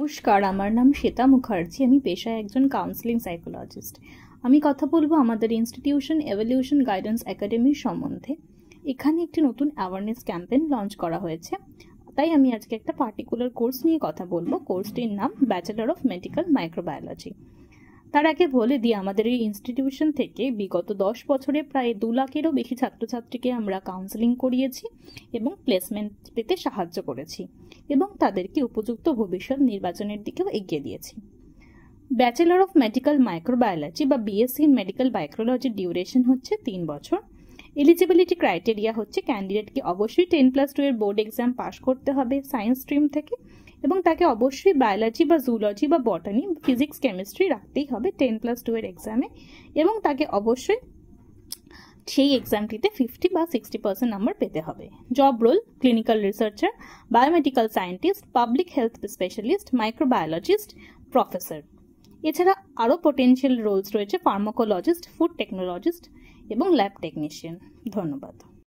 নমস্কার, আমার নাম শ্বেতা মুখার্জি। আমি পেশায় একজন কাউন্সেলিং সাইকোলজিস্ট। আমি কথা বলবো আমাদের ইনস্টিটিউশন এভলিউশন গাইডেন্স একাডেমির সম্বন্ধে। এখানে একটি নতুন অ্যাওয়ারনেস ক্যাম্পেইন লঞ্চ করা হয়েছে, তাই আমি আজকে একটা পার্টিকুলার কোর্স নিয়ে কথা বলবো। কোর্সটির নাম ব্যাচেলর অফ মেডিকেল মাইক্রোবায়োলজি। তার আগে বলে দিই, আমাদের এই ইনস্টিটিউশন থেকে বিগত 10 বছরে প্রায় 2 লাখেরও বেশি ছাত্রছাত্রীকে আমরা কাউন্সেলিং করিয়েছি এবং প্লেসমেন্ট পেতে সাহায্য করেছি এবং তাদেরকে উপযুক্ত ভবিষ্যৎ নির্বাচনের দিকেও এগিয়ে দিয়েছি। ব্যাচেলর অফ মেডিকেল মাইক্রোবায়োলজি বা বিএসসি ইন মেডিকেল বায়োলজির ডিউরেশন হচ্ছে 3 বছর। এলিজিবিলিটি ক্রাইটেরিয়া হচ্ছে ক্যান্ডিডেটকে অবশ্যই 10+2 এর বোর্ড এক্সাম পাস করতে হবে সায়েন্স স্ট্রিম থেকে, এবং তাকে অবশ্যই বায়োলজি বা জুলজি বা বটানি, ফিজিক্স, কেমিস্ট্রি রাখতেই হবে 10+2 এর এক্সামে, এবং তাকে অবশ্যই সেই এক্সামটিতে 50 বা 60% নাম্বার পেতে হবে। Job role: clinical researcher, biomedical scientist, public health specialist, microbiologist, professor. এছাড়া আরও পোটেনশিয়াল রোলস রয়েছে ফার্মাকোলজিস্ট, ফুড টেকনোলজিস্ট এবং ল্যাব টেকনিশিয়ান। ধন্যবাদ।